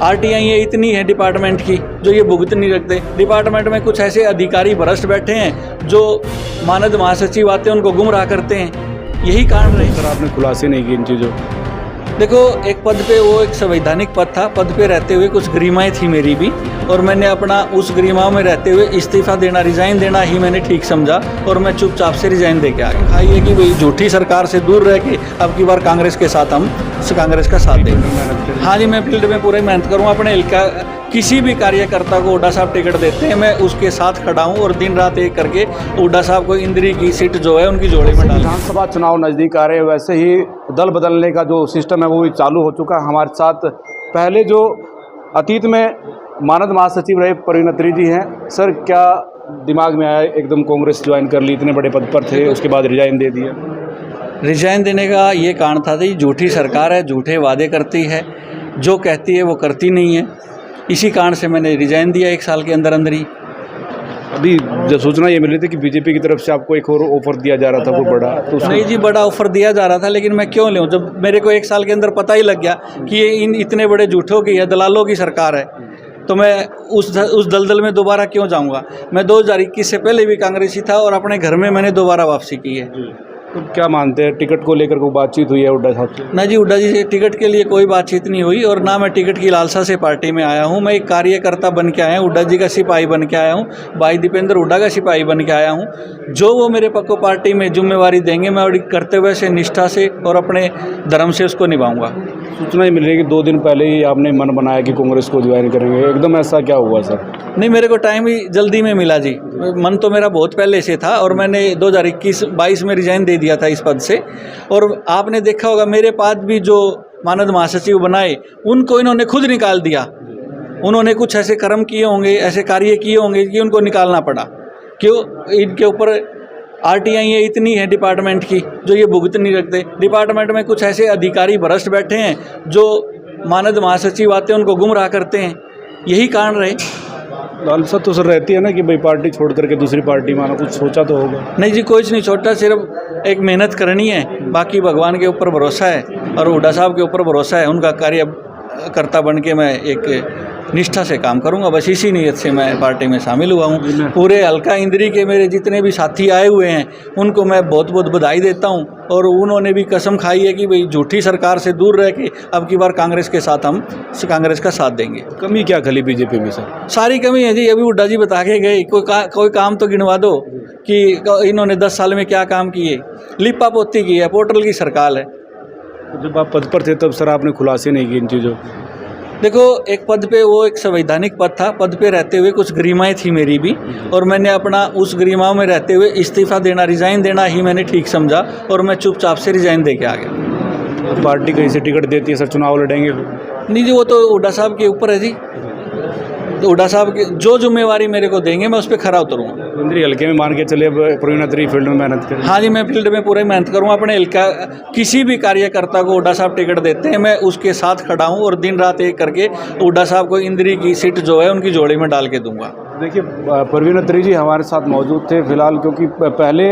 RTI इतनी है department की जो ये भुगत नहीं रखते। डिपार्टमेंट में कुछ ऐसे अधिकारी भ्रष्ट बैठे हैं जो मानद महासचिव आते हैं उनको गुमराह करते हैं। यही कारण रहे। सर आपने खुलासे नहीं किए इन चीज़ों। देखो, एक पद पे वो एक संवैधानिक पद था, पद पे रहते हुए कुछ गरिमाएं थी मेरी भी, और मैंने अपना उस गरिमाओं में रहते हुए इस्तीफा देना, रिजाइन देना ही मैंने ठीक समझा और मैं चुपचाप से रिजाइन दे के आ गया। खाइए कि भाई झूठी सरकार से दूर रह के अब की बार कांग्रेस के साथ हम कांग्रेस का साथ देंगे। हाँ जी, मैं फील्ड में पूरे मेहनत करूँगा। अपने इलाका किसी भी कार्यकर्ता को हुड्डा साहब टिकट देते हैं, मैं उसके साथ खड़ा हूँ और दिन रात एक करके हुड्डा साहब को इंदिरी की सीट जो है उनकी जोड़ी में डाल। विधानसभा चुनाव नज़दीक आ रहे हैं, वैसे ही दल बदलने का जो सिस्टम है वो भी चालू हो चुका है। हमारे साथ पहले जो अतीत में मानद महासचिव रहे परवीन अत्री जी हैं। सर, क्या दिमाग में आया एकदम कांग्रेस ज्वाइन कर ली? इतने बड़े पद पर थे, उसके बाद रिजाइन दे दिया। रिजाइन देने का ये कारण था कि झूठी सरकार है, झूठे वादे करती है, जो कहती है वो करती नहीं है। इसी कारण से मैंने रिजाइन दिया 1 साल के अंदर अंदर ही। अभी जो सूचना ये मिल रही थी कि बीजेपी की तरफ से आपको एक और ऑफर दिया जा रहा था, वो बड़ा तो नहीं जी, बड़ा ऑफर दिया जा रहा था, लेकिन मैं क्यों लूँ जब मेरे को 1 साल के अंदर पता ही लग गया कि ये इन इतने बड़े झूठों की है, दलालों की सरकार है, तो मैं उस दलदल में दोबारा क्यों जाऊँगा। मैं 2021 से पहले भी कांग्रेसी था और अपने घर में मैंने दोबारा वापसी की है। तो क्या मानते हैं, टिकट को लेकर कोई बातचीत हुई है हुड्डा साहब से? ना जी, हुड्डा जी से टिकट के लिए कोई बातचीत नहीं हुई और ना मैं टिकट की लालसा से पार्टी में आया हूं। मैं एक कार्यकर्ता बन के आया हूं, हुड्डा जी का सिपाही बन के आया हूं, भाई दीपेंद्र हुड्डा का सिपाही बन के आया हूं। जो वो मेरे पक्को पार्टी में जिम्मेवारी देंगे, मैं और कर्तव्य से, निष्ठा से और अपने धर्म से उसको निभाऊंगा। सूचना ये मिल रही है कि 2 दिन पहले ही आपने मन बनाया कि कांग्रेस को ज्वाइन करेंगे, एकदम ऐसा क्या हुआ सर? नहीं, मेरे को टाइम ही जल्दी में मिला जी। मन तो मेरा बहुत पहले से था और मैंने 2021-22 में रिजाइन दे दिया था इस पद से। और आपने देखा होगा मेरे पास भी जो मानद महासचिव बनाए उनको इन्होंने खुद निकाल दिया। उन्होंने कुछ ऐसे कर्म किए होंगे, ऐसे कार्य किए होंगे कि उनको निकालना पड़ा। क्यों? इनके ऊपर आरटीआई इतनी है डिपार्टमेंट की जो ये भुगत नहीं रखते। डिपार्टमेंट में कुछ ऐसे अधिकारी भ्रष्ट बैठे हैं जो मानद महासचिव आते हैं उनको गुमराह करते हैं। यही कारण रहे। लालसा तो सर रहती है ना कि भाई पार्टी छोड़ करके दूसरी पार्टी में आना, कुछ सोचा तो होगा? नहीं जी, कुछ नहीं सोचा, सिर्फ एक मेहनत करनी है, बाकी भगवान के ऊपर भरोसा है और हुड्डा साहब के ऊपर भरोसा है। उनका कार्यकर्ता बन के मैं एक निष्ठा से काम करूंगा, बस इसी नीयत से मैं पार्टी में शामिल हुआ हूं। पूरे हल्का इंदिरी के मेरे जितने भी साथी आए हुए हैं उनको मैं बहुत बहुत बधाई देता हूं और उन्होंने भी कसम खाई है कि भाई झूठी सरकार से दूर रह के अब की बार कांग्रेस के साथ हम कांग्रेस का साथ देंगे। कमी क्या खली बीजेपी में सर? सारी कमी है जी, अभी हुड्डा जी बता के गए। कोई काम तो गिनवा दो कि इन्होंने 10 साल में क्या काम किए। लिपा पोती की है, पोर्टल की सरकार है। जब आप पद पर थे तब सर आपने खुलासे नहीं किए इन चीज़ों। देखो, एक पद पे वो एक संवैधानिक पद था, पद पे रहते हुए कुछ गरिमाएं थी मेरी भी, और मैंने अपना उस गरिमाओं में रहते हुए इस्तीफा देना, रिजाइन देना ही मैंने ठीक समझा और मैं चुपचाप से रिजाइन दे के आ गया। पार्टी कहीं से टिकट देती है सर, चुनाव लड़ेंगे? नहीं जी, वो तो हुड्डा साहब के ऊपर है जी। तो हुड्डा साहब की जो जिम्मेवारी मेरे को देंगे मैं उस पर खरा उतरूँगा। इंदिरी हल्के में मान के चले, अब परवीन अत्री फील्ड में मेहनत करें। हाँ जी, मैं फील्ड में पूरे मेहनत करूँगा। अपने इलाका किसी भी कार्यकर्ता को हुड्डा साहब टिकट देते हैं, मैं उसके साथ खड़ा हूँ और दिन रात एक करके हुड्डा साहब को इंदिरी की सीट जो है उनकी जोड़ी में डाल के दूंगा। देखिए, परवीन अत्री जी हमारे साथ मौजूद थे फिलहाल, क्योंकि पहले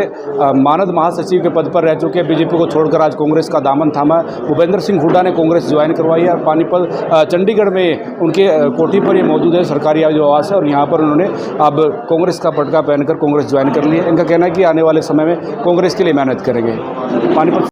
मानद महासचिव के पद पर रह चुके हैं। बीजेपी को छोड़कर आज कांग्रेस का दामन थामा। भूपेंद्र सिंह हुड्डा ने कांग्रेस ज्वाइन करवाई है। पानीपत चंडीगढ़ में उनके कोठी पर ये मौजूद है, सरकारी जो आवास है, और यहाँ पर उन्होंने अब कांग्रेस का पटका पहनकर कांग्रेस ज्वाइन कर ली है। इनका कहना है कि आने वाले समय में कांग्रेस के लिए मेहनत करेंगे। पानीपत